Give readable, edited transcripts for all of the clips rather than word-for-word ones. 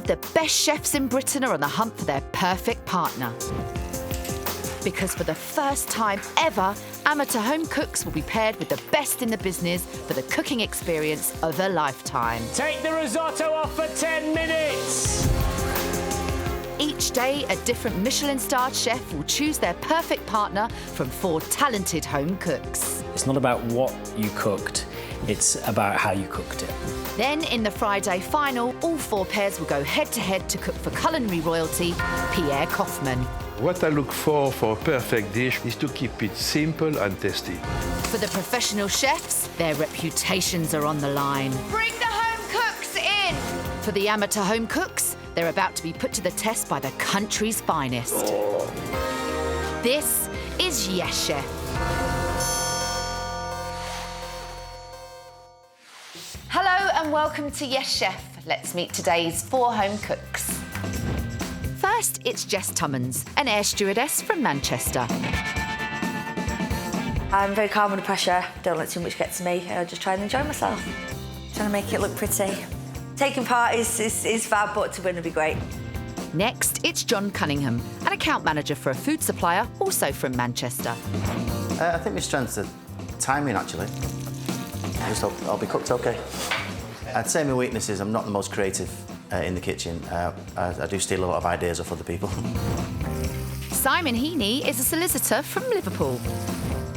of the best chefs in Britain are on the hunt for their perfect partner. Because for the first time ever, amateur home cooks will be paired with the best in the business for the cooking experience of a lifetime. Take the risotto off for 10 minutes. Each day, a different Michelin-starred chef will choose their perfect partner from 4 talented home cooks. It's not about what you cooked, it's about how you cooked it. Then, in the Friday final, all 4 pairs will go head-to-head to cook for culinary royalty Pierre Kaufmann. What I look for a perfect dish is to keep it simple and tasty. For the professional chefs, their reputations are on the line. Bring the home cooks in! For the amateur home cooks, they're about to be put to the test by the country's finest. This is Yes Chef. Hello and welcome to Yes Chef. Let's meet today's 4 home cooks. First, it's Jess Tummins, an air stewardess from Manchester. I'm very calm under pressure, don't let too much get to me, I just try and enjoy myself. Trying to make it look pretty. Taking part is fab, but to win would be great. Next, it's John Cunningham, an account manager for a food supplier, also from Manchester. I think my strength's the timing, actually. Just hope I'll be cooked okay. I'd say my weakness is I'm not the most creative in the kitchen. I do steal a lot of ideas off other people. Simon Heaney is a solicitor from Liverpool.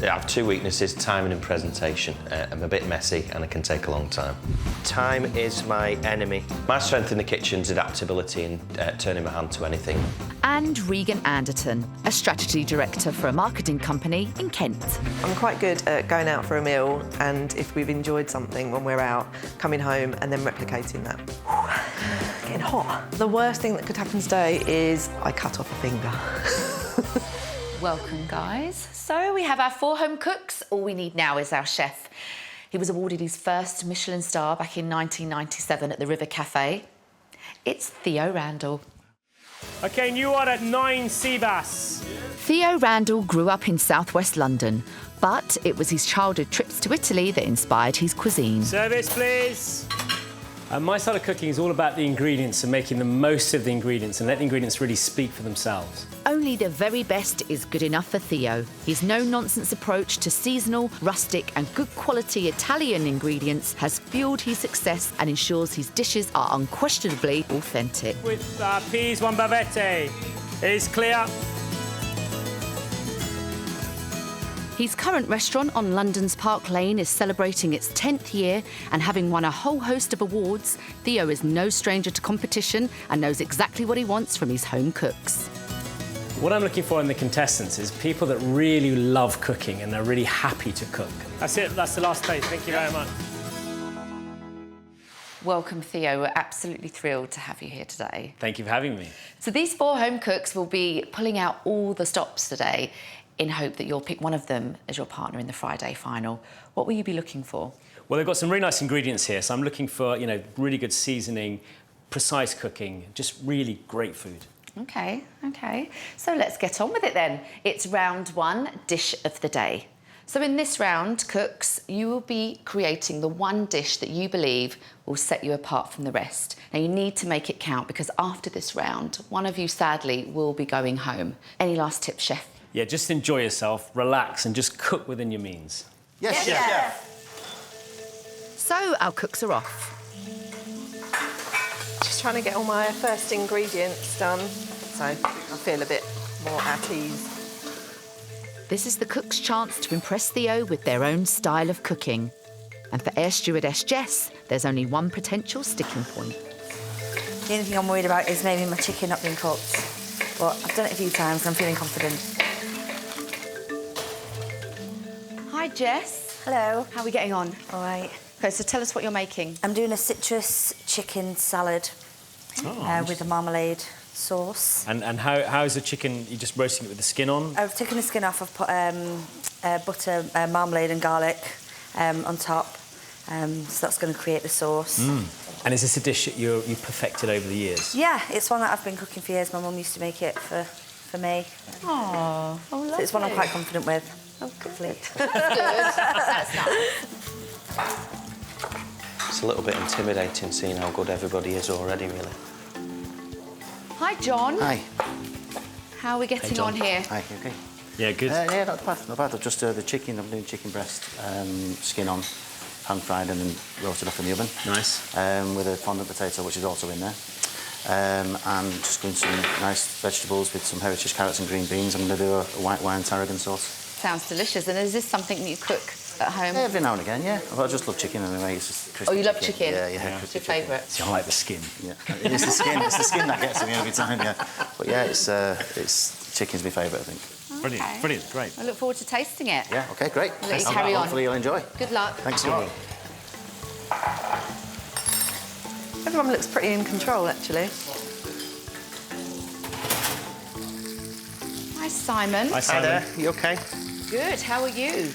I have 2 weaknesses, timing and presentation. I'm a bit messy and it can take a long time. Time is my enemy. My strength in the kitchen is adaptability and turning my hand to anything. And Regan Anderton, a strategy director for a marketing company in Kent. I'm quite good at going out for a meal and if we've enjoyed something when we're out, coming home and then replicating that. Getting hot. The worst thing that could happen today is I cut off a finger. Welcome, guys. So we have our 4 home cooks. All we need now is our chef. He was awarded his first Michelin star back in 1997 at the River Cafe. It's Theo Randall. OK, new order, 9 sea bass. Theo Randall grew up in southwest London, but it was his childhood trips to Italy that inspired his cuisine. Service, please. My style of cooking is all about the ingredients and making the most of the ingredients and let the ingredients really speak for themselves. Only the very best is good enough for Theo. His no-nonsense approach to seasonal, rustic and good quality Italian ingredients has fueled his success and ensures his dishes are unquestionably authentic. With peas, 1 bavette. Is clear. His current restaurant on London's Park Lane is celebrating its 10th year, and having won a whole host of awards, Theo is no stranger to competition and knows exactly what he wants from his home cooks. What I'm looking for in the contestants is people that really love cooking and are really happy to cook. That's it, that's the last place. Thank you very much. Welcome, Theo. We're absolutely thrilled to have you here today. Thank you for having me. So these 4 home cooks will be pulling out all the stops today in hope that you'll pick one of them as your partner in the Friday final. What will you be looking for? Well, they've got some really nice ingredients here, so I'm looking for, really good seasoning, precise cooking, just really great food. OK. So let's get on with it then. It's round 1, dish of the day. So in this round, cooks, you will be creating the one dish that you believe will set you apart from the rest. Now, you need to make it count because after this round, one of you, sadly, will be going home. Any last tips, chef? Yeah, just enjoy yourself, relax, and just cook within your means. Yes, Yeah. chef. So our cooks are off. Just trying to get all my first ingredients done, so I feel a bit more at ease. This is the cook's chance to impress Theo with their own style of cooking. And for air stewardess Jess, there's only one potential sticking point. The only thing I'm worried about is maybe my chicken not being cooked. But I've done it a few times and I'm feeling confident. Hi, Jess. Hello. How are we getting on? All right. OK, so tell us what you're making. I'm doing a citrus chicken salad with a marmalade sauce. And how is the chicken? You're just roasting it with the skin on? I've taken the skin off. I've put butter, marmalade and garlic on top. So that's going to create the sauce. And is this a dish that you perfected over the years? Yeah, it's one that I've been cooking for years. My mum used to make it for me. Oh, lovely. So it's one I'm quite confident with. Oh, good. That's It's a little bit intimidating seeing how good everybody is already, really. Hi, John. Hi. How are we getting John. on here? Hi, you okay? Yeah, good. Yeah, not bad, not bad. I've just the chicken, I'm doing chicken breast, skin on, pan-fried and then roasted up in the oven. Nice. With a fondant potato, which is also in there. And just doing some nice vegetables with some heritage carrots and green beans. I'm going to do a white wine tarragon sauce. Sounds delicious. And is this something that you cook at home? Every now and again, yeah. I just love chicken anyway. It's just crispy. Oh, you love chicken? Yeah. It's your favourite? See, I like the skin. Yeah, it is the skin. It's the skin that gets me every time. Yeah, but yeah, it's chicken's my favourite, I think. Brilliant, Okay. brilliant, great. I look forward to tasting it. Yeah. Okay, great. We'll let you carry on. Hopefully you'll enjoy. Good luck. Thanks a lot. Everyone looks pretty in control, actually. Hi, Simon. Hi, Hi Simon. there, you okay? Good. How are you?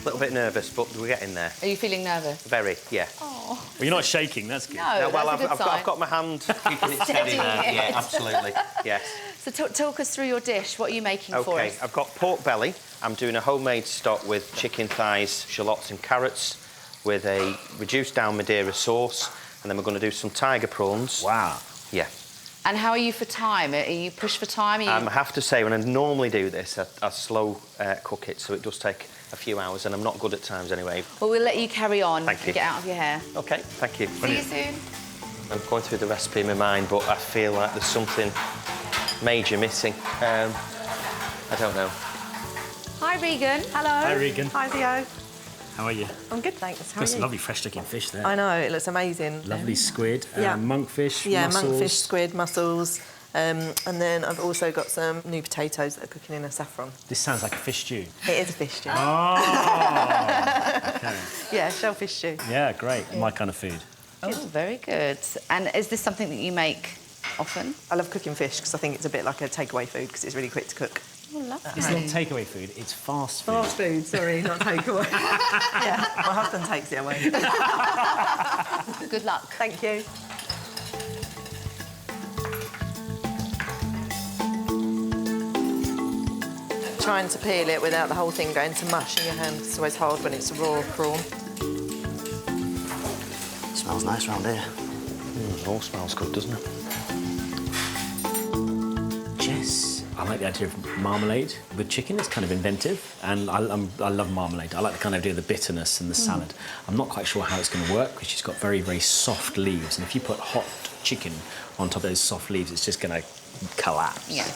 A little bit nervous, but we're getting there. Are you feeling nervous? Very, yeah. Oh, Well, you're not shaking, that's good. no, well, that's a good sign. I've got my hand keeping it steady there. Steadying Yeah, it. absolutely. Yes. So talk us through your dish. What are you making for Okay, us? I've got pork belly. I'm doing a homemade stock with chicken thighs, shallots and carrots with a reduced down Madeira sauce. And then we're going to do some tiger prawns. Wow. Yeah. And how are you for time? Are you pushed for time? Are you... I have to say, when I normally do this, I slow cook it, so it does take a few hours, and I'm not good at times anyway. Well, we'll let you carry on Thank you. and get out of your hair. Okay, thank you. See you soon. I'm going through the recipe in my mind, but I feel like there's something major missing. I don't know. Hi, Regan. Hello. Hi, Regan. Hi, Theo. How are you? I'm good, thanks. How are Got some you? lovely fresh-looking fish there. I know, it looks amazing. Lovely squid, Yeah. monkfish, Yeah, mussels. monkfish, squid, mussels. And then I've also got some new potatoes that are cooking in a saffron. This sounds like a fish stew. It is a fish stew. Oh, okay. Yeah, shellfish stew. Yeah, great. My kind of food. Oh, very good. And is this something that you make often? I love cooking fish because I think it's a bit like a takeaway food because it's really quick to cook. Oh, lovely. It's not takeaway food, it's fast food. Fast food, sorry, not takeaway. Yeah, my husband takes it away. Good luck. Thank you. Trying to peel it without the whole thing going to mush in your hand. It's always hard when it's a raw prawn. It smells nice round here. It all smells good, doesn't it? Jess, I like the idea of marmalade with chicken. It's kind of inventive, and I love marmalade. I like the kind of idea of the bitterness and the salad. I'm not quite sure how it's going to work because she's got very, very soft leaves, and if you put hot chicken on top of those soft leaves, it's just going to collapse. Yeah.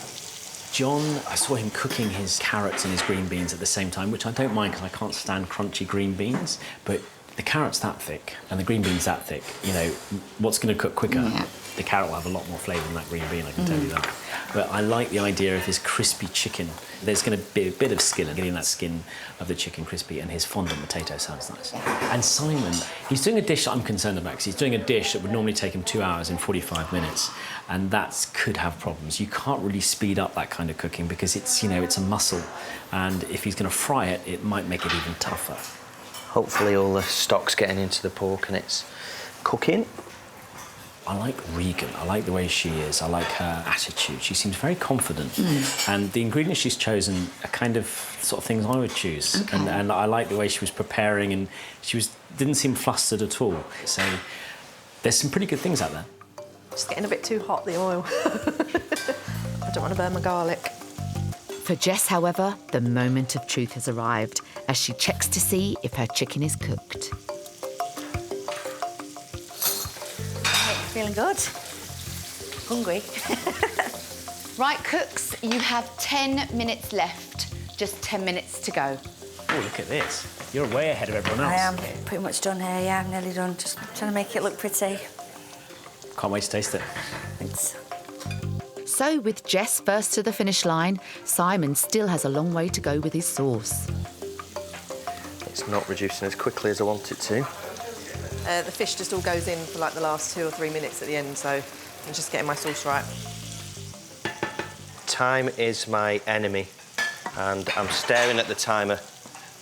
John, I saw him cooking his carrots and his green beans at the same time, which I don't mind because I can't stand crunchy green beans, but the carrot's that thick and the green bean's that thick. You know, what's going to cook quicker? Yeah. The carrot will have a lot more flavour than that green bean, I can tell you that. But I like the idea of his crispy chicken. There's going to be a bit of skill in getting that skin of the chicken crispy, and his fondant potato sounds nice. And Simon, he's doing a dish that I'm concerned about, because he's doing a dish that would normally take him 2 hours and 45 minutes, and that could have problems. You can't really speed up that kind of cooking because it's, you know, it's a muscle, and if he's going to fry it, it might make it even tougher. Hopefully all the stock's getting into the pork and it's cooking. I like Regan. I like the way she is. I like her attitude. She seems very confident. And the ingredients she's chosen are kind of sort of things I would choose. Okay. And I like the way she was preparing, and she didn't seem flustered at all. So there's some pretty good things out there. Just getting a bit too hot, the oil. I don't want to burn my garlic. For Jess, however, the moment of truth has arrived as she checks to see if her chicken is cooked. Feeling good. Hungry. Right, cooks, you have 10 minutes left. Just 10 minutes to go. Oh, look at this. You're way ahead of everyone else. I am pretty much done here, yeah, I'm nearly done. Just trying to make it look pretty. Can't wait to taste it. Thanks. So, with Jess first to the finish line, Simon still has a long way to go with his sauce. It's not reducing as quickly as I want it to. The fish just all goes in for like the last 2 or 3 minutes at the end, so I'm just getting my sauce right. Time is my enemy, and I'm staring at the timer,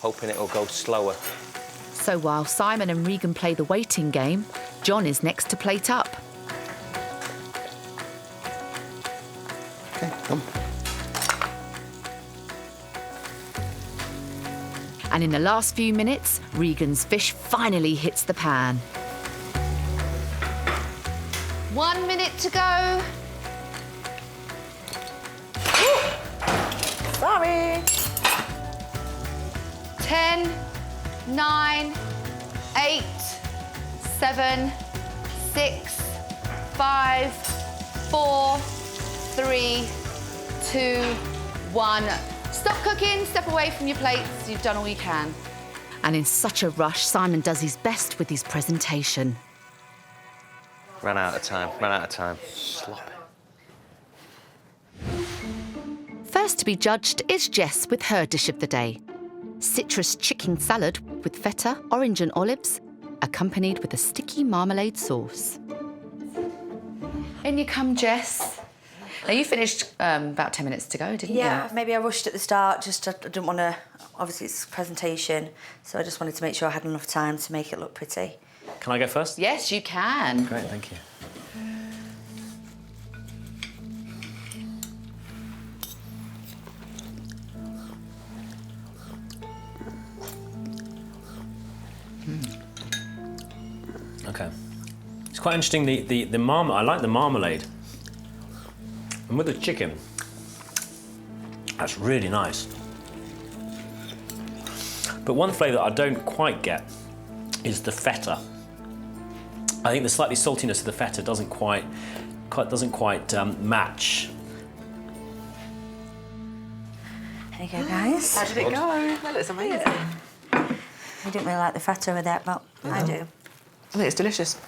hoping it'll go slower. So while Simon and Regan play the waiting game, John is next to plate up. Okay, come. And in the last few minutes, Regan's fish finally hits the pan. 1 minute to go. Sorry. 10, 9, 8, 7, 6, 5, 4, 3, 2, 1. Stop cooking, step away from your plates. You've done all you can. And in such a rush, Simon does his best with his presentation. Ran out of time, ran out of time. Sloppy. First to be judged is Jess with her dish of the day. Citrus chicken salad with feta, orange and olives, accompanied with a sticky marmalade sauce. In you come, Jess. Now, you finished about 10 minutes to go, didn't you? Yeah, maybe I rushed at the start, just I didn't want to... Obviously, it's a presentation, so I just wanted to make sure I had enough time to make it look pretty. Can I go first? Yes, you can. Great, thank you. Okay. It's quite interesting, I like the marmalade. And with the chicken, that's really nice. But one flavour that I don't quite get is the feta. I think the slightly saltiness of the feta doesn't quite match. There you go, guys. How did it go? Well, it's amazing. I didn't really like the feta with it, but I do. I think it's delicious.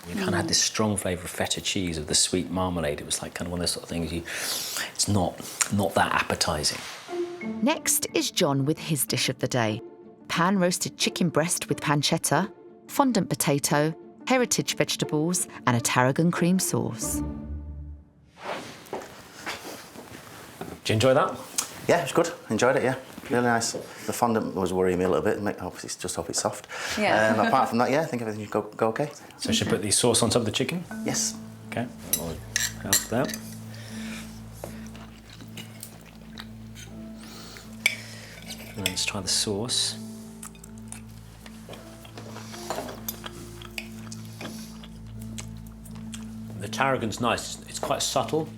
You kind of had this strong flavour of feta cheese, of the sweet marmalade. It was like kind of one of those sort of things it's not that appetising. Next is John with his dish of the day. Pan-roasted chicken breast with pancetta, fondant potato, heritage vegetables and a tarragon cream sauce. Do you enjoy that? Yeah, it's good. Enjoyed it, yeah. Really nice. The fondant was worrying me a little bit. Obviously, just hope it's soft. Yeah. Apart from that, yeah, I think everything should go okay. So I should put the sauce on top of the chicken? Yes. Okay, I'll help that. And let's try the sauce. The tarragon's nice. It's quite subtle.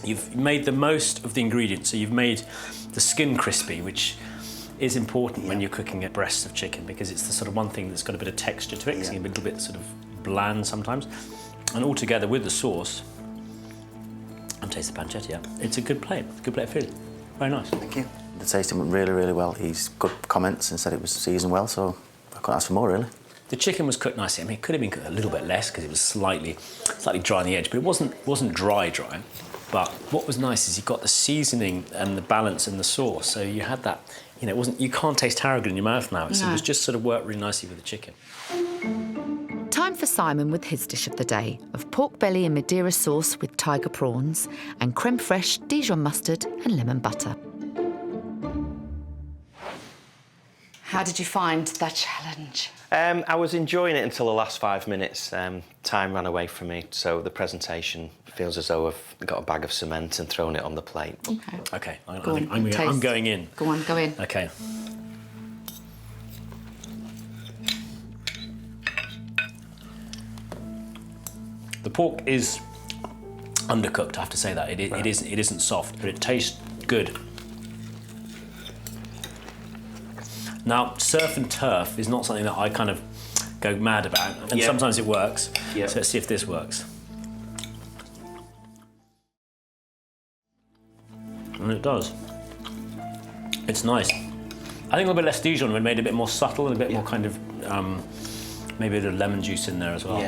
You've made the most of the ingredients, so you've made the skin crispy, which is important when you're cooking a breast of chicken, because it's the sort of one thing that's got a bit of texture to it, it's a little bit sort of bland sometimes. And all together with the sauce, and taste the pancetta, yeah, it's a good plate of food. Very nice. Thank you. The tasting went really, really well. He's good comments and said it was seasoned well, so I couldn't ask for more, really. The chicken was cooked nicely. I mean, it could have been cooked a little bit less because it was slightly dry on the edge, but it wasn't dry. But what was nice is you got the seasoning and the balance in the sauce. So you had that, you can't taste tarragon in your mouth now. So it was just sort of worked really nicely with the chicken. Time for Simon with his dish of the day of pork belly and Madeira sauce with tiger prawns and creme fraiche, Dijon mustard and lemon butter. How did you find that challenge? I was enjoying it until the last 5 minutes. Time ran away from me, so the presentation feels as though I've got a bag of cement and thrown it on the plate. Okay, I'm taste. going in. Go on, go in. Okay. The pork is undercooked, I have to say that. It isn't soft, but it tastes good. Now, surf and turf is not something that I kind of go mad about, and sometimes it works. So let's see if this works. And it does. It's nice. I think a little bit less Dijon would have made it a bit more subtle and a bit more kind of, maybe a bit of lemon juice in there as well,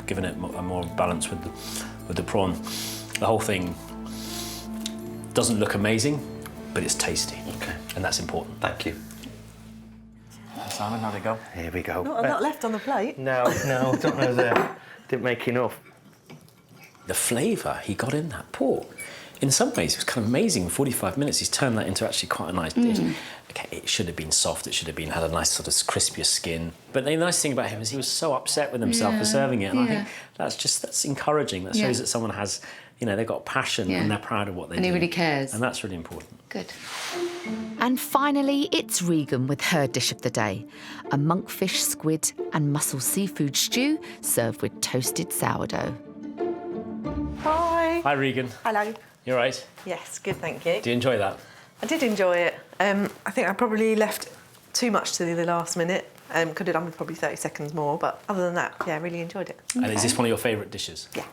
giving it a more balance with the prawn. The whole thing doesn't look amazing, but it's tasty. Okay. And that's important. Thank you. Simon, how'd it go? Here we go. Not a lot left on the plate. No, don't know there. Didn't make enough. The flavour he got in that pork, in some ways, it was kind of amazing. In 45 minutes, he's turned that into actually quite a nice dish. Okay, it should have been soft. It should have had a nice sort of crispier skin. But the nice thing about him is he was so upset with himself for serving it. And I think that's encouraging. That shows that someone has, they've got passion and they're proud of what they do. And he really cares. And that's really important. Good. And finally, it's Regan with her dish of the day, a monkfish, squid and mussel seafood stew served with toasted sourdough. Hi. Hi, Regan. Hello. You all right? Yes, good, thank you. Do you enjoy that? I did enjoy it. I think I probably left too much to the last minute. Could have done with probably 30 seconds more, but other than that, yeah, I really enjoyed it. And is this one of your favourite dishes? Yeah.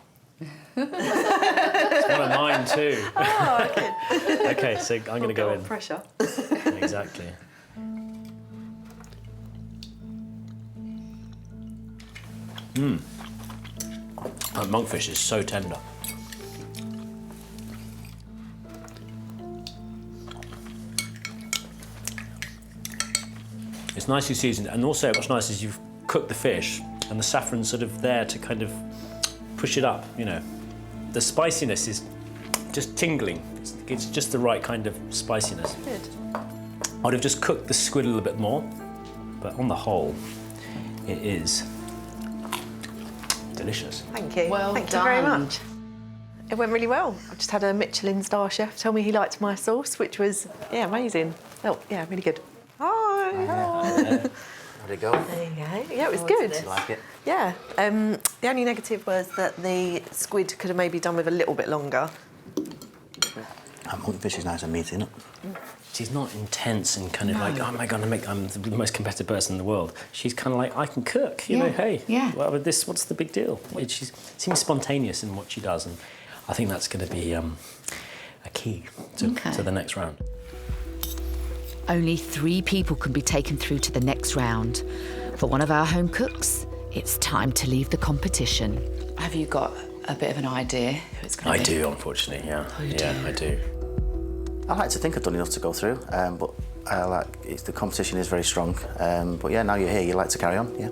It's one of mine too. Oh, good. Okay, so I'm going to go in. Pressure. Exactly. That monkfish is so tender. It's nicely seasoned, and also what's nice is you've cooked the fish and the saffron's sort of there to kind of push it up, you know. The spiciness is just tingling. It's just the right kind of spiciness. Good. I'd have just cooked the squid a little bit more, but on the whole, it is delicious. Thank you. Well Thank done. you very much. It went really well. I just had a Michelin-starred chef tell me he liked my sauce, which was, yeah, amazing. Oh, yeah, really good. Hi. How'd it go? There you go. Yeah, it was good. Did you like it? Yeah. The only negative was that the squid could have maybe done with a little bit longer. That monkfish is nice and meaty, isn't it? She's not intense and kind of like, oh my God, I'm the most competitive person in the world. She's kind of like, I can cook, you know, hey, what's the big deal? She seems spontaneous in what she does, and I think that's going to be a key to the next round. Only 3 people can be taken through to the next round. For one of our home cooks, it's time to leave the competition. Have you got a bit of an idea who it's going to be? I do, unfortunately, yeah. Oh, you yeah, do? I do. I like to think I've done enough to go through, but the competition is very strong. But yeah, now you're here, you like to carry on, yeah.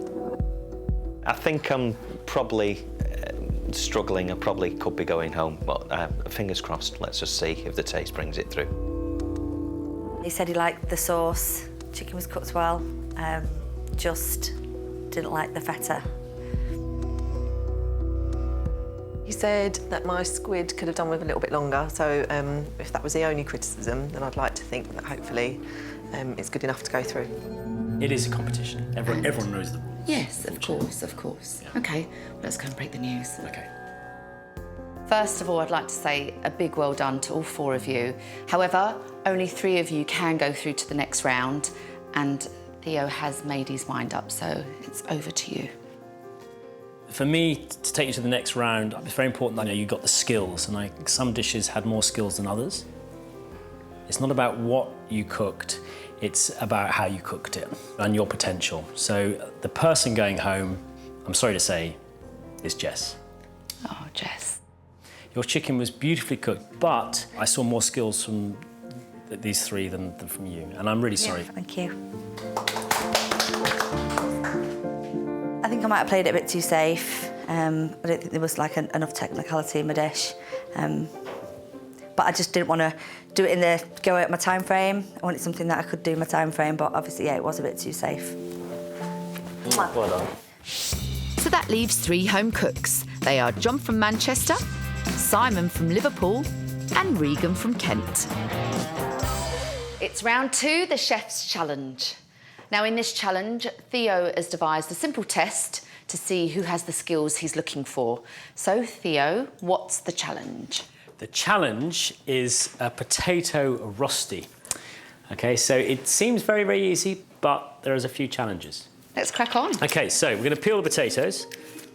I think I'm probably struggling. I probably could be going home, but fingers crossed. Let's just see if the taste brings it through. He said he liked the sauce, chicken was cooked well, just didn't like the feta. He said that my squid could have done with a little bit longer, so if that was the only criticism, then I'd like to think that hopefully it's good enough to go through. It is a competition. Everyone knows the rules. Yes, of course, of course. Yeah. OK, well, let's go and break the news. Okay. First of all, I'd like to say a big well done to all 4 of you. However, only 3 of you can go through to the next round, and Theo has made his mind up, so it's over to you. For me, to take you to the next round, it's very important that you got the skills, and some dishes had more skills than others. It's not about what you cooked, it's about how you cooked it and your potential. So the person going home, I'm sorry to say, is Jess. Oh, Jess. Your chicken was beautifully cooked, but I saw more skills from these 3 than from you, and I'm really sorry. Yeah, thank you. I think I might have played it a bit too safe. I don't think there was like enough technicality in my dish. But I just didn't want to do it in the go at my time frame. I wanted something that I could do in my time frame, but obviously, yeah, it was a bit too safe. Well done. So that leaves 3 home cooks. They are John from Manchester, Simon from Liverpool, and Regan from Kent. It's round 2, the Chef's Challenge. Now, in this challenge, Theo has devised a simple test to see who has the skills he's looking for. So, Theo, what's the challenge? The challenge is a potato Rösti. Okay, so it seems very, very easy, but there is a few challenges. Let's crack on. Okay, so we're going to peel the potatoes,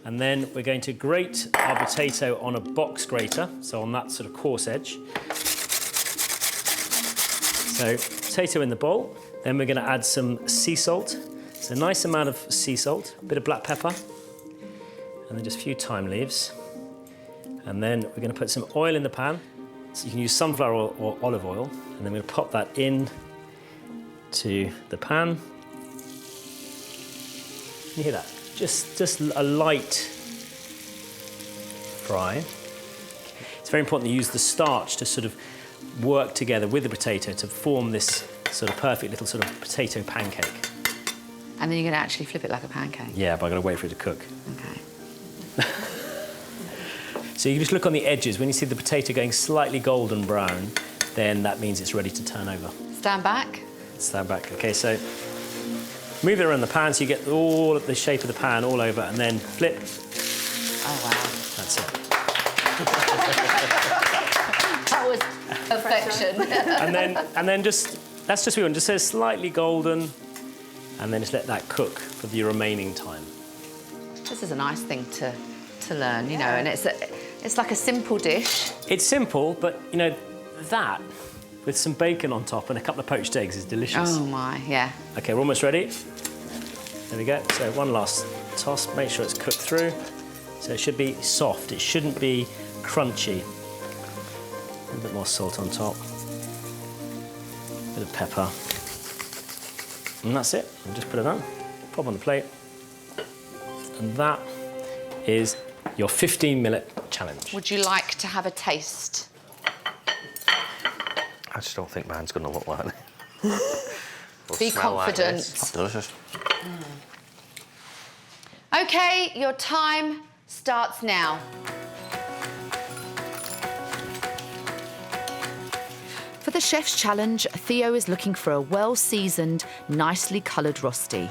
and then we're going to grate our potato on a box grater, so on that sort of coarse edge. So, potato in the bowl. Then we're going to add some sea salt. So a nice amount of sea salt, a bit of black pepper, and then just a few thyme leaves. And then we're going to put some oil in the pan. So you can use sunflower oil or olive oil. And then we're going to pop that in to the pan. You hear that? Just a light fry. It's very important to use the starch to sort of work together with the potato to form this sort of perfect little sort of potato pancake. And then you're going to actually flip it like a pancake? Yeah, but I've got to wait for it to cook. OK. So you just look on the edges. When you see the potato going slightly golden brown, then that means it's ready to turn over. Stand back. Stand back. OK, so move it around the pan so you get all of the shape of the pan all over, and then flip. Oh, wow. That's it. That was perfection. and then just, that's just what we want. Just say slightly golden, and then just let that cook for the remaining time. This is a nice thing to learn, you know, and it's like a simple dish. It's simple, but, you know, that with some bacon on top and a couple of poached eggs is delicious. Oh my, yeah. Okay, we're almost ready. There we go. So one last toss, make sure it's cooked through. So it should be soft, it shouldn't be crunchy. A little bit more salt on top. Bit of pepper. And that's it. And just put it on, pop on the plate. And that is your 15-minute challenge. Would you like to have a taste? I just don't think mine's going to look like this. Be confident. That's delicious. OK, your time starts now. For the chef's challenge, Theo is looking for a well-seasoned, nicely coloured Rosti.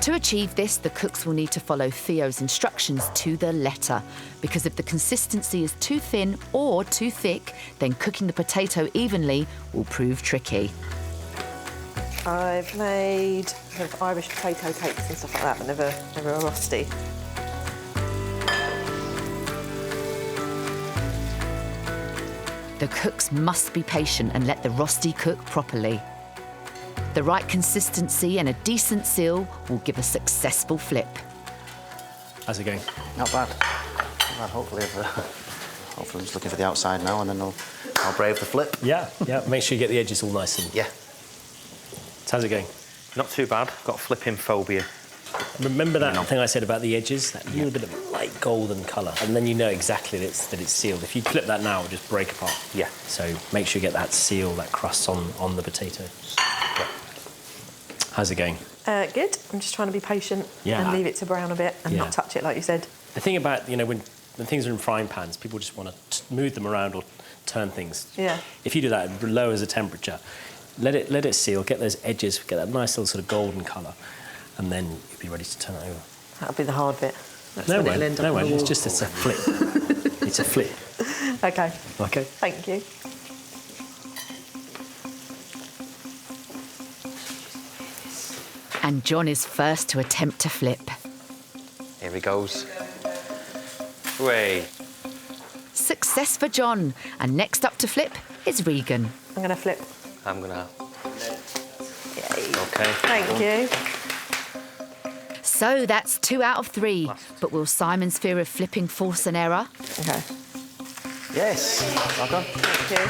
To achieve this, the cooks will need to follow Theo's instructions to the letter, because if the consistency is too thin or too thick, then cooking the potato evenly will prove tricky. I've made kind of Irish potato cakes and stuff like that, but never a Rosti. The cooks must be patient and let the Rosti cook properly. The right consistency and a decent seal will give a successful flip. How's it going? Not bad. Not bad. Hopefully I'm just looking for the outside now, and then I'll brave the flip. Yeah, yeah. Make sure you get the edges all nice and... Yeah. So how's it going? Not too bad. Got flipping phobia. Remember that thing I said about the edges? That little bit of light golden colour. And then you know exactly that it's sealed. If you flip that now, it'll just break apart. Yeah. So make sure you get that seal, that crust on the potato. Yeah. How's it going? Good. I'm just trying to be patient and leave it to brown a bit and not touch it, like you said. The thing about, you know, when things are in frying pans, people just want to move them around or turn things. Yeah. If you do that, it lowers the temperature. Let it seal, get those edges, get that nice little sort of golden colour, and then you'll be ready to turn it over. That'll be the hard bit. That's No when way, it'll end up no on way, the it's wall. just it's a flip. It's a flip. OK. OK. Thank you. And John is first to attempt to flip. Here he goes. Way. Success for John. And next up to flip is Regan. I'm going to flip. I'm going to... Yay. OK. Thank you. So that's 2 out of 3. But will Simon's fear of flipping force an error? OK. Yes. Well done. Thank you.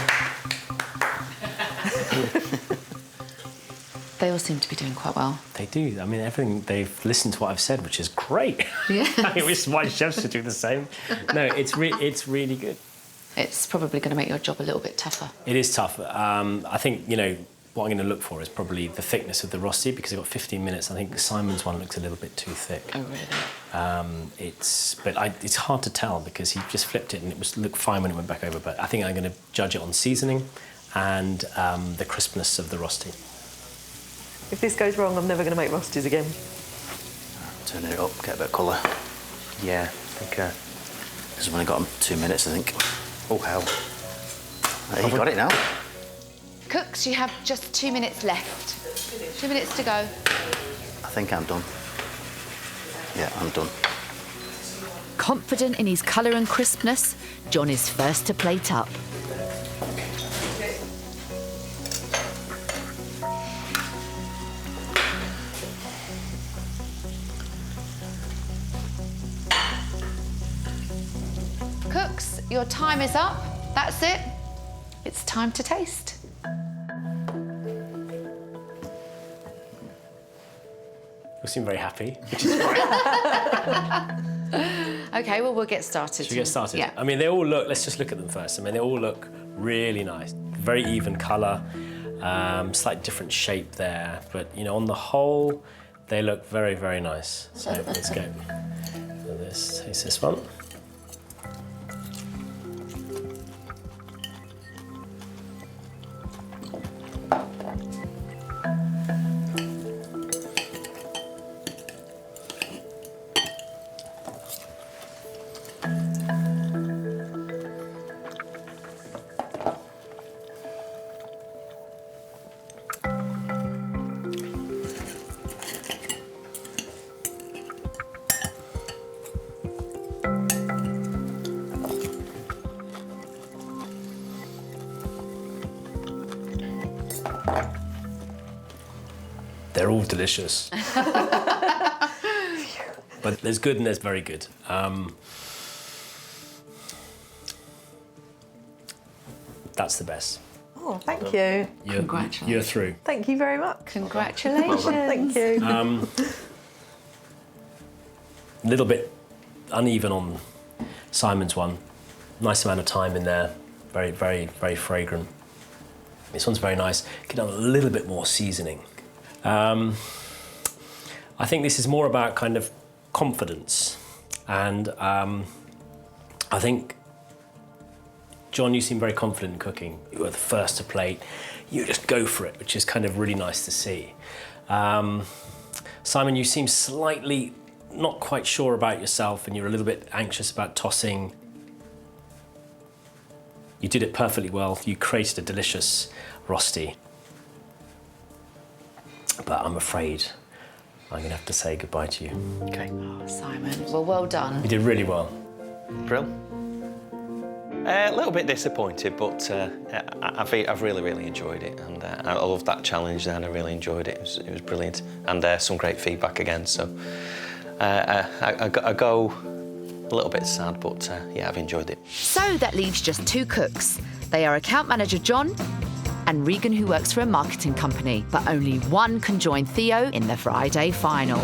They all seem to be doing quite well. They do. I mean, everything, they've listened to what I've said, which is great. Yeah. I wish my chefs would do the same. No, it's really good. It's probably going to make your job a little bit tougher. It is tough. I think, you know, what I'm going to look for is probably the thickness of the Rosti, because I've got 15 minutes. I think Simon's one looks a little bit too thick. Oh, really? It's hard to tell because he just flipped it and it looked fine when it went back over. But I think I'm going to judge it on seasoning and the crispness of the Rosti. If this goes wrong, I'm never going to make Rostis again. Turning it up, get a bit of colour. Yeah, I think... Because I've only got 2 minutes, I think. Oh, hell. You got it now. Cooks, you have just 2 minutes left. 2 minutes to go. I think I'm done. Yeah, I'm done. Confident in his colour and crispness, John is first to plate up. Cooks, your time is up. That's it. It's time to taste. You seem very happy, which is great. OK, well, we'll get started. Should we get started? Yeah. I mean, they all look, let's just look at them first. I mean, they all look really nice. Very even colour, slightly different shape there. But, you know, on the whole, they look very, very nice. So let's go. So let's taste this one. They're all delicious. But there's good and there's very good. That's the best. Oh, thank you. Congratulations. You're through. Thank you very much. Congratulations. Thank you. A little bit uneven on Simon's one. Nice amount of thyme in there. Very, very, very fragrant. This one's very nice. Could have a little bit more seasoning. I think this is more about kind of confidence. And I think, John, you seem very confident in cooking. You were the first to plate. You just go for it, which is kind of really nice to see. Simon, you seem slightly not quite sure about yourself and you're a little bit anxious about tossing. You did it perfectly well. You created a delicious Rosti. But I'm afraid I'm going to have to say goodbye to you. Okay. Oh, Simon, well done. You did really well. Brill. A little bit disappointed, but I've really enjoyed it, and I loved that challenge. And I really enjoyed it. It was brilliant, and some great feedback again. So I go a little bit sad, but yeah, I've enjoyed it. So that leaves just 2 cooks. They are account manager John and Regan, who works for a marketing company, but only one can join Theo in the Friday final.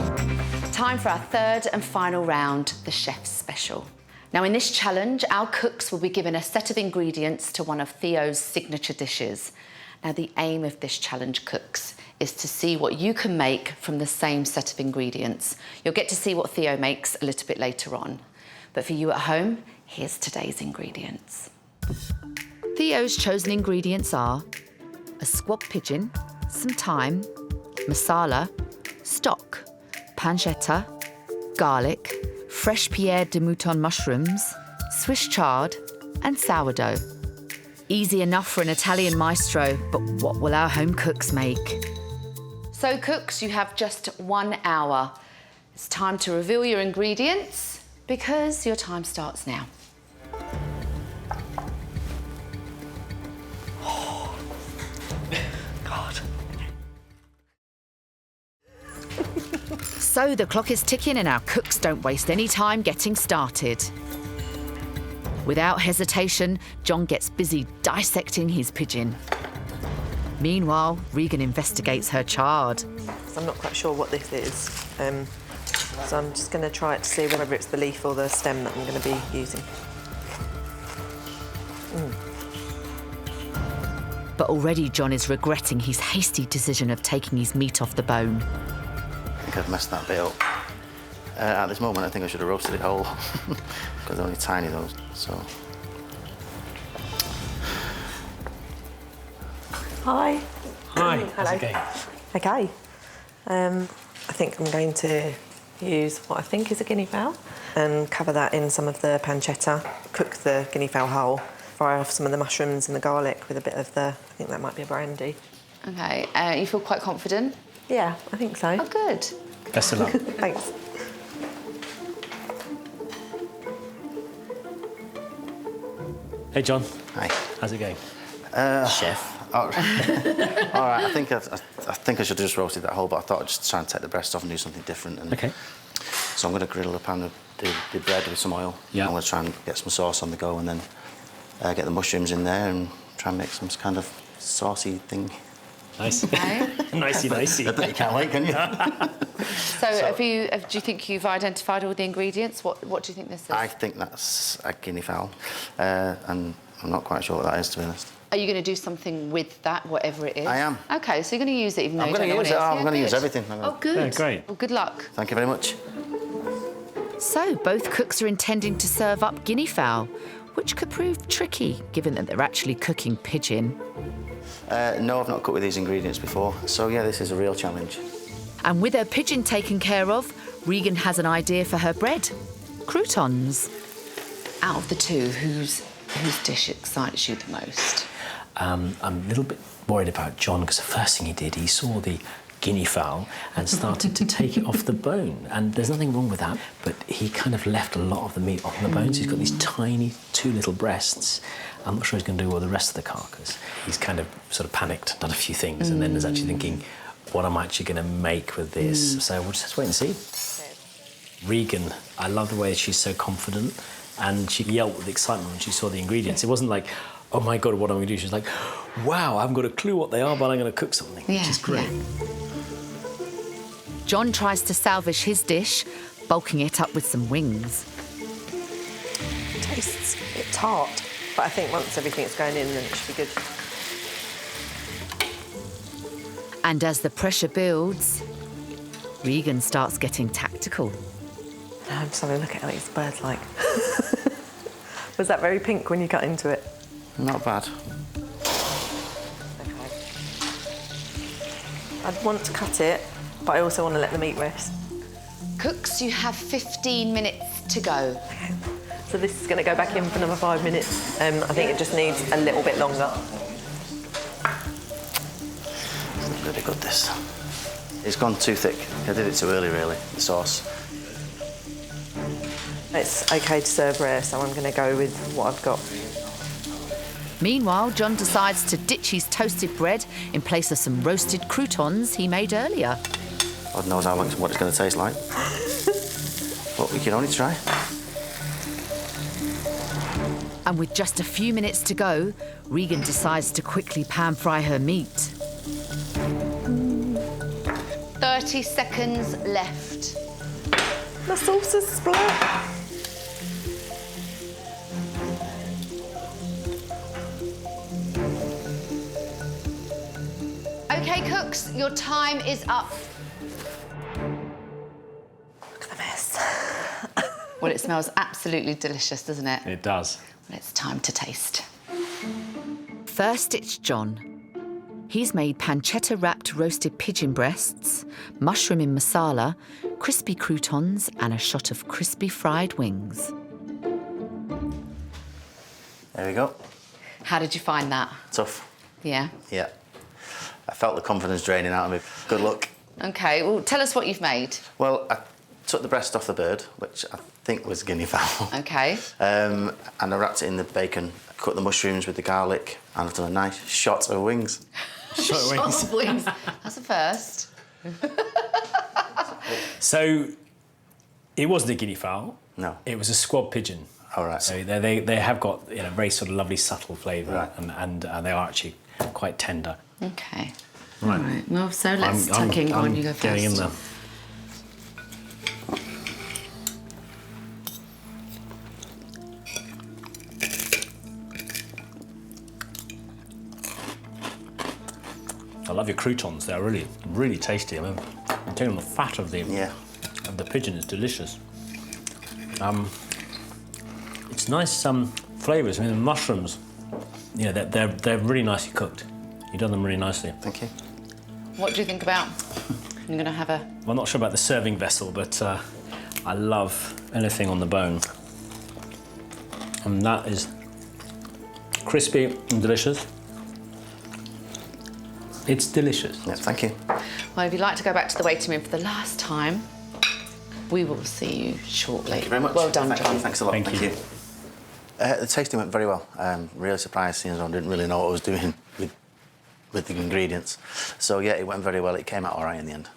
Time for our third and final round, the chef's special. Now, in this challenge, our cooks will be given a set of ingredients to one of Theo's signature dishes. Now, the aim of this challenge, cooks, is to see what you can make from the same set of ingredients. You'll get to see what Theo makes a little bit later on. But for you at home, here's today's ingredients. Theo's chosen ingredients are a squab pigeon, some thyme, masala, stock, pancetta, garlic, fresh Pierre de Mouton mushrooms, Swiss chard, and sourdough. Easy enough for an Italian maestro, but what will our home cooks make? So, cooks, you have just 1 hour. It's time to reveal your ingredients because your time starts now. Oh, God. So the clock is ticking and our cooks don't waste any time getting started. Without hesitation, John gets busy dissecting his pigeon. Meanwhile, Regan investigates her chard. I'm not quite sure what this is, so I'm just going to try it to see whether it's the leaf or the stem that I'm going to be using. But already John is regretting his hasty decision of taking his meat off the bone. I think I've messed that bit up. At this moment, I think I should have roasted it whole because they're only tiny those. So. Hi. Hi. Hello. How's it going? Okay. I think I'm going to use what I think is a guinea fowl and cover that in some of the pancetta, cook the guinea fowl whole, fry off some of the mushrooms and the garlic with a bit of the, I think that might be a brandy. Okay, you feel quite confident? Yeah, I think so. Oh, good. Best of luck. Thanks. Hey, John. Hi. How's it going? Chef. All right, I think I should have just roasted that whole, but I thought I'd just try and take the breast off and do something different. And Okay. So I'm going to griddle a pan of the bread with some oil. Yeah. I'm going to try and get some sauce on the go and then get the mushrooms in there and try and make some kind of saucy thing. Nice. Okay. Nicey. I bet you can't wait, can you? So, do you think you've identified all the ingredients? What do you think this is? I think that's a guinea fowl, and I'm not quite sure what that is, to be honest. Are you going to do something with that, whatever it is? I am. Okay, so you're going to use it even though I'm you don't know going what to use it it. is. I'm going to use good. everything. Oh, good. Yeah, great. Well, good luck. Thank you very much. So both cooks are intending to serve up guinea fowl, which could prove tricky given that they're actually cooking pigeon. No, I've not cooked with these ingredients before, so yeah, this is a real challenge. And with her pigeon taken care of, Regan has an idea for her bread. Croutons. Out of the two, whose dish excites you the most? I'm a little bit worried about John because the first thing he did, he saw the guinea fowl and started to take it off the bone. And there's nothing wrong with that, but he kind of left a lot of the meat on the bones. He's got these tiny 2 little breasts. I'm not sure he's going to do all the rest of the carcass. He's kind of sort of panicked, done a few things, and then is actually thinking, what I'm actually going to make with this. So we'll just wait and see. Regan, I love the way she's so confident, and she yelped with excitement when she saw the ingredients. It wasn't like, oh my God, what am I going to do? She's like, wow, I haven't got a clue what they are, but I'm going to cook something, which is great. Yeah. John tries to salvage his dish, bulking it up with some wings. It tastes a bit tart, but I think once everything's going in, then it should be good. And as the pressure builds, Regan starts getting tactical. I'm just having a look at these birds like. Was that very pink when you cut into it? Not bad. Okay. I'd want to cut it, but I also want to let the meat rest. Cooks, you have 15 minutes to go. Okay. So this is going to go back in for another 5 minutes. I think it just needs a little bit longer. It's really good, this. It's gone too thick. I did it too early, really, the sauce. It's okay to serve rare, so I'm going to go with what I've got. Meanwhile, John decides to ditch his toasted bread in place of some roasted croutons he made earlier. God knows what it's going to taste like. But we can only try. And with just a few minutes to go, Regan decides to quickly pan-fry her meat. 30 seconds left. The sauce is split. Okay, cooks, your time is up. Look at the mess. Well, it smells absolutely delicious, doesn't it? It does. Well, it's time to taste. First, it's John. He's made pancetta-wrapped roasted pigeon breasts, mushroom in masala, crispy croutons, and a shot of crispy fried wings. There we go. How did you find that? Tough. Yeah. Yeah. I felt the confidence draining out of me. Good luck. Okay, well, tell us what you've made. Well, I took the breast off the bird, which I think was guinea fowl. Okay. And I wrapped it in the bacon, cut the mushrooms with the garlic, and I've done a nice shot of wings. Shot Of wings. That's a first. So, it wasn't a guinea fowl. No. It was a squab pigeon. All right. So they have got very sort of lovely subtle flavour, Right. and they are actually quite tender. Okay. Right. All right. Well, so let's tuck in. Go on, you go first. Getting in there. I love your croutons. They're really, really tasty. I mean, I'm telling you, the fat of the pigeon is delicious. It's nice flavours. I mean, the mushrooms, they're really nicely cooked. You've done them really nicely. Thank you. What do you think about? I'm going to have a... Well, I'm not sure about the serving vessel, but I love anything on the bone. And that is crispy and delicious. It's delicious. Yeah, thank you. Well, if you'd like to go back to the waiting room for the last time, we will see you shortly. Thank you very much. Well done, Thank John. you. Thanks a lot. Thank you. The tasting went very well. Really surprised, seeing as I didn't really know what I was doing with the ingredients. So yeah, it went very well. It came out all right in the end.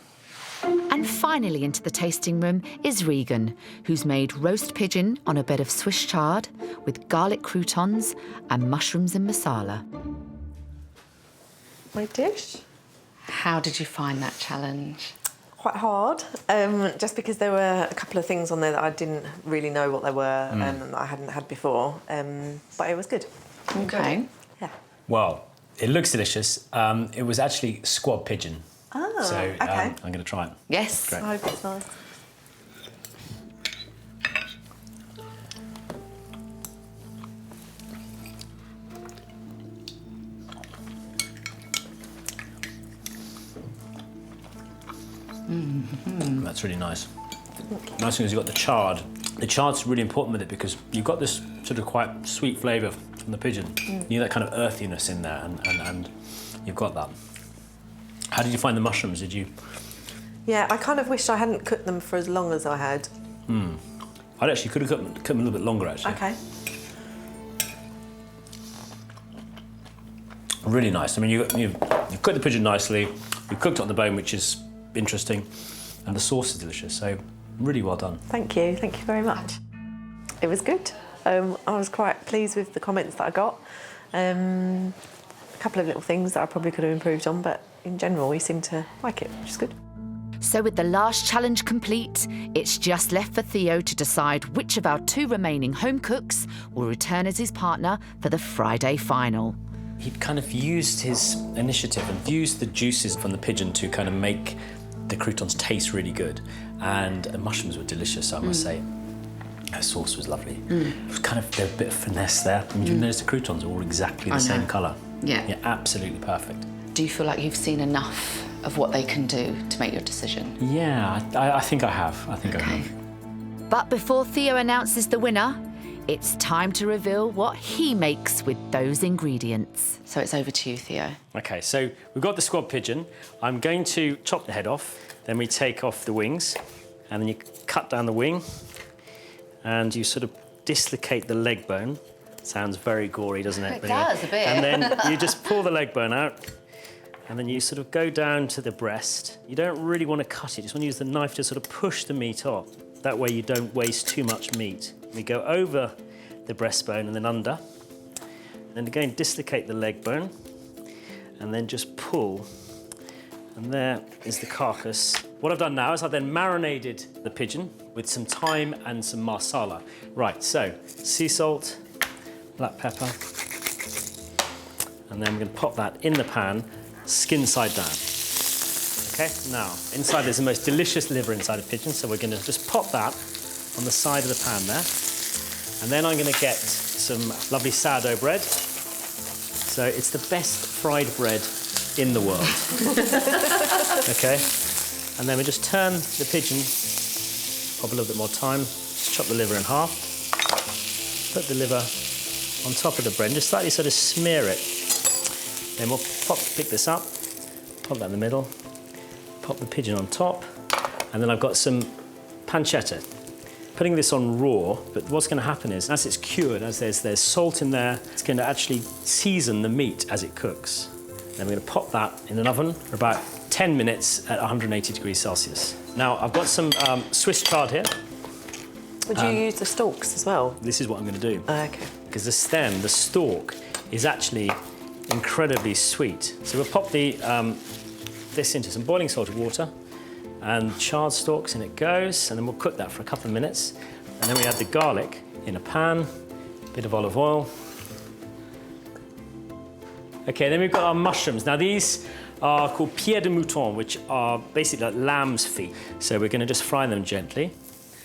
And finally into the tasting room is Regan, who's made roast pigeon on a bed of Swiss chard with garlic croutons and mushrooms in masala. My dish? How did you find that challenge? Quite hard, just because there were a couple of things on there that I didn't really know what they were and that I hadn't had before, but it was good. Okay. Yeah. Well, it looks delicious. It was actually squab pigeon. Oh, So okay. I'm going to try it. Yes. Great. I hope it's nice. That's really nice. Nice thing is you've got the chard. The chard's really important with it because you've got this sort of quite sweet flavour from the pigeon. You need that kind of earthiness in there, and you've got that. How did you find the mushrooms? Did you? Yeah, I kind of wished I hadn't cooked them for as long as I had. I actually could have cooked them a little bit longer, actually. Okay. Really nice. I mean, you've cooked the pigeon nicely. We've cooked it on the bone, which is interesting, and the sauce is delicious, so really well done. Thank you very much. It was good. I was quite pleased with the comments that I got. A couple of little things that I probably could have improved on, but in general, we seem to like it, which is good. So with the last challenge complete, it's just left for Theo to decide which of our 2 remaining home cooks will return as his partner for the Friday final. He'd kind of used his initiative and used the juices from the pigeon to kind of make the croutons taste really good. And the mushrooms were delicious, I must say. Her sauce was lovely. It was kind of a bit of finesse there. I mean, you notice the croutons are all exactly the same colour. Yeah, absolutely perfect. Do you feel like you've seen enough of what they can do to make your decision? Yeah, I think I have. I have. But before Theo announces the winner, it's time to reveal what he makes with those ingredients. So it's over to you, Theo. OK, so we've got the squab pigeon. I'm going to chop the head off, then we take off the wings, and then you cut down the wing, and you sort of dislocate the leg bone. Sounds very gory, doesn't it? It does, a bit. And then you just pull the leg bone out, and then you sort of go down to the breast. You don't really want to cut it, you just want to use the knife to sort of push the meat off. That way you don't waste too much meat. We go over the breastbone and then under. And then again, dislocate the leg bone, and then just pull. And there is the carcass. What I've done now is I've then marinated the pigeon with some thyme and some marsala. Right, so sea salt, black pepper, and then we're going to pop that in the pan, skin side down. Okay, now, inside there's the most delicious liver inside a pigeon, so we're going to just pop that on the side of the pan there. And then I'm going to get some lovely sourdough bread. So it's the best fried bread in the world. Okay, and then we just turn the pigeon, pop a little bit more thyme, just chop the liver in half, put the liver on top of the bread and just slightly sort of smear it. Then we'll pick this up, pop that in the middle, pop the pigeon on top, and then I've got some pancetta. Putting this on raw, but what's going to happen is, as it's cured, as there's salt in there, it's going to actually season the meat as it cooks. Then we're going to pop that in an oven for about 10 minutes at 180 degrees Celsius. Now, I've got some Swiss chard here. Would you use the stalks as well? This is what I'm going to do. OK. Because the stem, the stalk, is actually incredibly sweet. So we'll pop this into some boiling salted water, and chard stalks, and it goes, and then we'll cook that for a couple of minutes. And then we add the garlic in a pan, a bit of olive oil. Okay, then we've got our mushrooms. Now these are called pieds de mouton, which are basically like lamb's feet. So we're going to just fry them gently.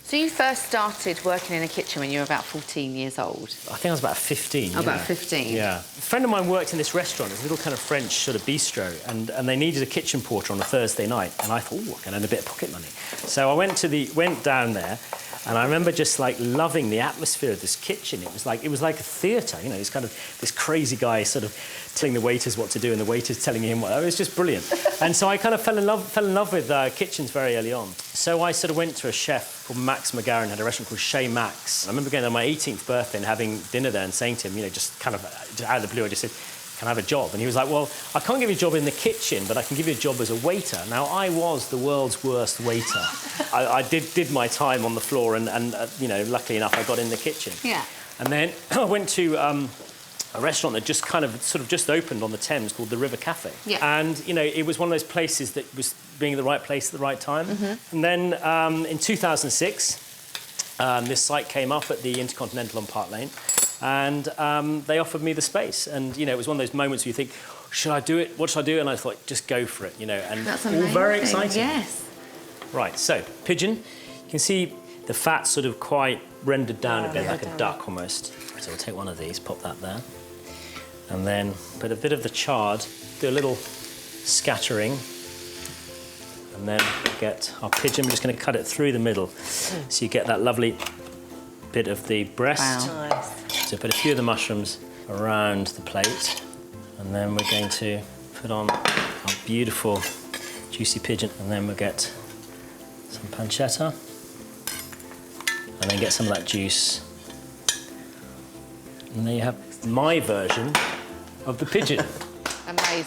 So you first started working in a kitchen when you were about 14 years old? I think I was about 15. Oh, about 15? Yeah. A friend of mine worked in this restaurant, this little kind of French sort of bistro, and they needed a kitchen porter on a Thursday night, and I thought, oh, I can earn a bit of pocket money. So I went down there, and I remember just like loving the atmosphere of this kitchen. It was like a theatre, you know, it's kind of this crazy guy sort of telling the waiters what to do and the waiters telling him what. It was just brilliant. And so I kind of fell in love with kitchens very early on. So I sort of went to a chef called Max McGarren, had a restaurant called Chez Max. I remember going on my 18th birthday and having dinner there and saying to him, you know, just kind of out of the blue, I just said, can I have a job? And he was like, well, I can't give you a job in the kitchen, but I can give you a job as a waiter. Now, I was the world's worst waiter. I did my time on the floor, and you know, luckily enough, I got in the kitchen. Yeah. And then I went to a restaurant that just kind of sort of just opened on the Thames called the River Cafe. Yeah. And, you know, it was one of those places that was being at the right place at the right time. Mm-hmm. And then in 2006, this site came up at the Intercontinental on Park Lane, and they offered me the space. And, you know, it was one of those moments where you think, should I do it? What should I do? And I thought, just go for it, you know. And that's all amazing. very exciting. Yes. Right, so pigeon. You can see the fat sort of quite rendered down a bit, like a duck almost. So we'll take one of these, pop that there. And then put a bit of the chard, do a little scattering, and then get our pigeon. We're just going to cut it through the middle, so you get that lovely bit of the breast. Wow. Nice. So put a few of the mushrooms around the plate, and then we're going to put on our beautiful juicy pigeon, and then we'll get some pancetta, and then get some of that juice. And there you have my version of the pigeon. Amazing.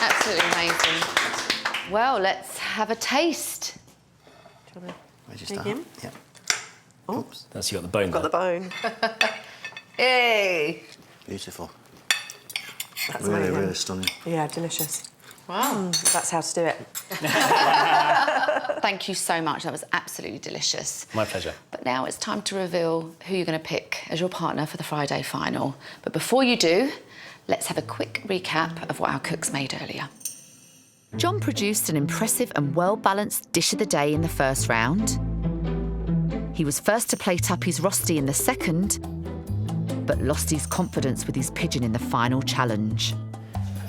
Absolutely amazing. Well, let's have a taste. Where'd you start? Begin? Yeah. Oops. That's you got the bone. Got the bone. Hey! Beautiful. That's Really, amazing. really stunning. Yeah, delicious. Wow. That's how to do it. Thank you so much. That was absolutely delicious. My pleasure. But now it's time to reveal who you're going to pick as your partner for the Friday final. But before you do, let's have a quick recap of what our cooks made earlier. John produced an impressive and well-balanced dish of the day in the first round. He was first to plate up his Rosti in the second, but lost his confidence with his pigeon in the final challenge.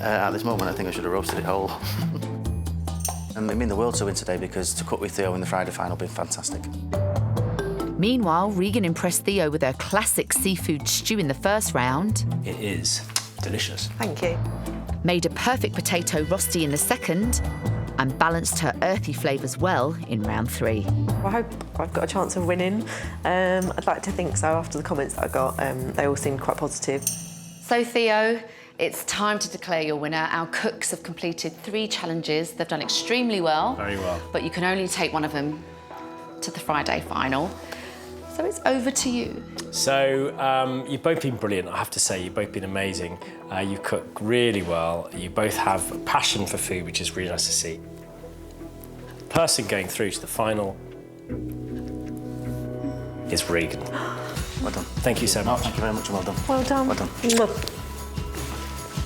At this moment, I think I should have roasted it whole. And it mean the world to win today because to cook with Theo in the Friday final been fantastic. Meanwhile, Regan impressed Theo with her classic seafood stew in the first round, It is delicious. Thank you. made a perfect potato Rösti in the second, and balanced her earthy flavours well in round 3. I hope I've got a chance of winning. I'd like to think so after the comments that I got. They all seemed quite positive. So, Theo, it's time to declare your winner. Our cooks have completed 3 challenges. They've done extremely well. Very well. But you can only take one of them to the Friday final. So it's over to you. So you've both been brilliant, I have to say. You've both been amazing. You cook really well. You both have a passion for food, which is really nice to see. The person going through to the final is Regan. Well done. Thank you so much. Thank you very much and well done. Well done. Well done.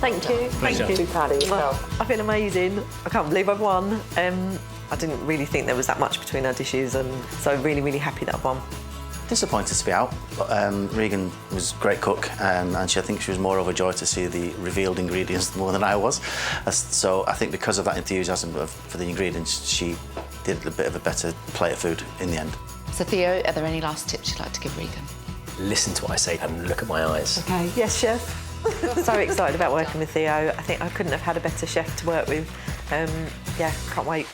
Thank you. Pleasure. Thank you. Proud of yourself. I feel amazing. I can't believe I've won. I didn't really think there was that much between our dishes, and so really, really happy that I've won. Disappointed to be out, but Regan was a great cook, and I think she was more overjoyed to see the revealed ingredients more than I was. So I think because of that enthusiasm for the ingredients, she did a bit of a better plate of food in the end. So, Theo, are there any last tips you'd like to give Regan? Listen to what I say and look at my eyes. Okay. Yes, chef. So excited about working with Theo. I think I couldn't have had a better chef to work with. Yeah, can't wait.